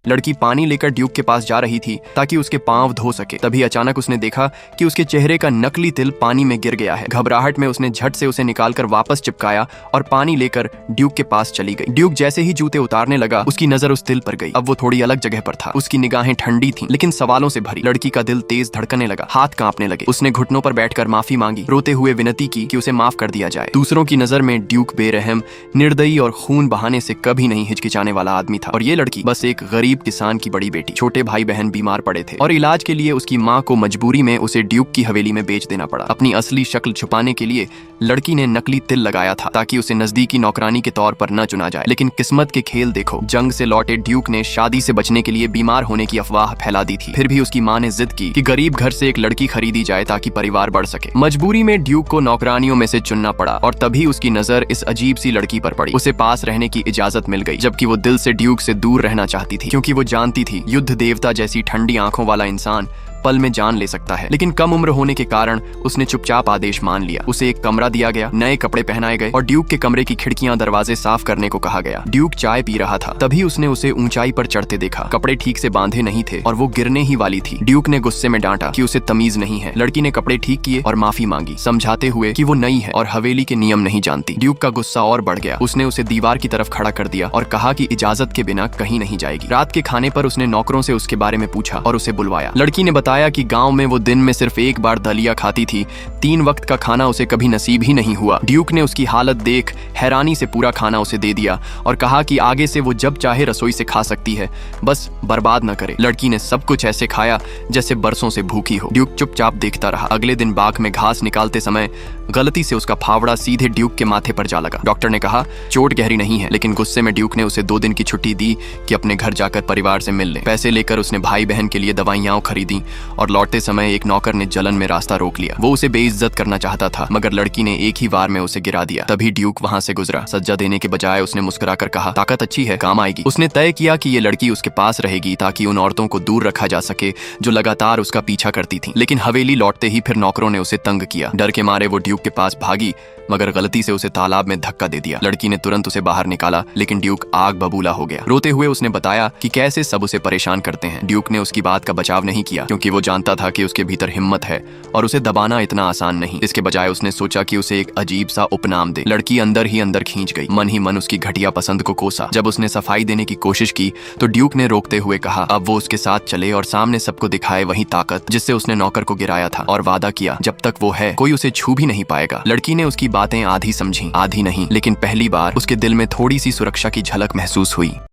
लड़की पानी लेकर ड्यूक के पास जा रही थी ताकि उसके पांव धो सके। तभी अचानक उसने देखा कि उसके चेहरे का नकली तिल पानी में गिर गया है। घबराहट में उसने झट से उसे निकालकर वापस चिपकाया और पानी लेकर ड्यूक के पास चली गई। ड्यूक जैसे ही जूते उतारने लगा, उसकी नजर उस तिल पर गई। अब वो थोड़ी अलग जगह पर था। उसकी निगाहें ठंडी थीं, लेकिन सवालों से भरी। लड़की का दिल तेज धड़कने लगा, हाथ कांपने लगे। उसने घुटनों पर बैठकर माफी मांगी, रोते हुए विनती की कि उसे माफ कर दिया जाए। दूसरों की नजर में ड्यूक बेरहम, निर्दयी और खून बहाने से कभी नहीं हिचकिचाने वाला आदमी था, और ये लड़की बस एक गरीब किसान की बड़ी बेटी। छोटे भाई बहन बीमार पड़े थे और इलाज के लिए उसकी माँ को मजबूरी में उसे ड्यूक की हवेली में बेच देना पड़ा। अपनी असली शक्ल छुपाने के लिए लड़की ने नकली तिल लगाया था ताकि उसे नजदीकी नौकरानी के तौर पर न चुना जाए। लेकिन किस्मत के खेल देखो, जंग से लौटे ड्यूक ने शादी से बचने के लिए बीमार होने की अफवाह फैला दी थी। फिर भी उसकी माँ ने जिद की कि गरीब घर से एक लड़की खरीदी जाए ताकि परिवार बढ़ सके। मजबूरी में ड्यूक को नौकरानियों में से चुनना पड़ा और तभी उसकी नजर इस अजीब सी लड़की पर पड़ी। उसे पास रहने की इजाजत मिल गई, जबकि वो दिल से ड्यूक से दूर रहना चाहती थी, क्योंकि वो जानती थी युद्ध देवता जैसी ठंडी आंखों वाला इंसान पल में जान ले सकता है। लेकिन कम उम्र होने के कारण उसने चुपचाप आदेश मान लिया। उसे एक कमरा दिया गया, नए कपड़े पहनाए गए और ड्यूक के कमरे की खिड़कियां दरवाजे साफ करने को कहा गया। ड्यूक चाय पी रहा था, तभी उसने उसे ऊंचाई पर चढ़ते देखा। कपड़े ठीक से बांधे नहीं थे और वो गिरने ही वाली थी। ड्यूक ने गुस्से में डांटा कि उसे तमीज नहीं है। लड़की ने कपड़े ठीक किए और माफी मांगी, समझाते हुए कि वो नई है और हवेली के नियम नहीं जानती। ड्यूक का गुस्सा और बढ़ गया। उसने उसे दीवार की तरफ खड़ा कर दिया और कहा कि इजाजत के बिना कहीं नहीं जाएगी। रात के खाने पर उसने नौकरों से उसके बारे में पूछा और उसे बुलवाया। लड़की ने बताया कि गाँव में वो दिन में सिर्फ एक बार दलिया खाती थी, 3 वक्त का खाना उसे कभी नसीब ही नहीं हुआ। ड्यूक ने उसकी हालत देख हैरानी से पूरा खाना उसे दे दिया और कहा कि आगे से वो जब चाहे रसोई से खा सकती है, बस बर्बाद न करे। लड़की ने सब कुछ ऐसे खाया जैसे बरसों से भूखी हो। ड्यूक चुपचाप देखता रहा। अगले दिन बाग में घास निकालते समय गलती से उसका फावड़ा सीधे ड्यूक के माथे पर जा लगा। डॉक्टर ने कहा चोट गहरी नहीं है, लेकिन गुस्से में ड्यूक ने उसे 2 दिन की छुट्टी दी कि अपने घर जाकर परिवार से मिल ले। पैसे लेकर उसने भाई बहन के लिए दवाइयां खरीदी और लौटते समय एक नौकर ने जलन में रास्ता रोक लिया। वो उसे बेइज्जत करना चाहता था, मगर लड़की ने एक ही वार में उसे गिरा दिया। तभी ड्यूक वहां से गुजरा। सज्जा देने के बजाय उसने मुस्कुराकर कहा, ताकत अच्छी है, काम आएगी। उसने तय किया कि ये लड़की उसके पास रहेगी ताकि उन औरतों को दूर रखा जा सके जो लगातार उसका पीछा करती थीं। लेकिन हवेली लौटते ही फिर नौकरों ने उसे तंग किया। डर के मारे वो ड्यूक के पास भागी, मगर गलती से उसे तालाब में धक्का दे दिया। लड़की ने तुरंत उसे बाहर निकाला, लेकिन ड्यूक आग बबूला हो गया। रोते हुए उसने बताया कि कैसे सब उसे परेशान करते हैं। ड्यूक ने उसकी बात का बचाव नहीं किया, क्योंकि वो जानता था कि उसके भीतर हिम्मत है और उसे दबाना इतना आसान नहीं। इसके बजाय उसने सोचा कि उसे एक अजीब सा उपनाम दे। लड़की अंदर ही अंदर खींच गई, मन ही मन उसकी घटिया पसंद को कोसा। जब उसने सफाई देने की कोशिश की तो ड्यूक ने रोकते हुए कहा अब वो उसके साथ चले और सामने सबको दिखाए वही ताकत जिससे उसने नौकर को गिराया था, और वादा किया जब तक वो है कोई उसे छू भी नहीं पाएगा। लड़की ने उसकी बातें आधी समझी, आधी नहीं, लेकिन पहली बार उसके दिल में थोड़ी सी सुरक्षा की झलक महसूस हुई।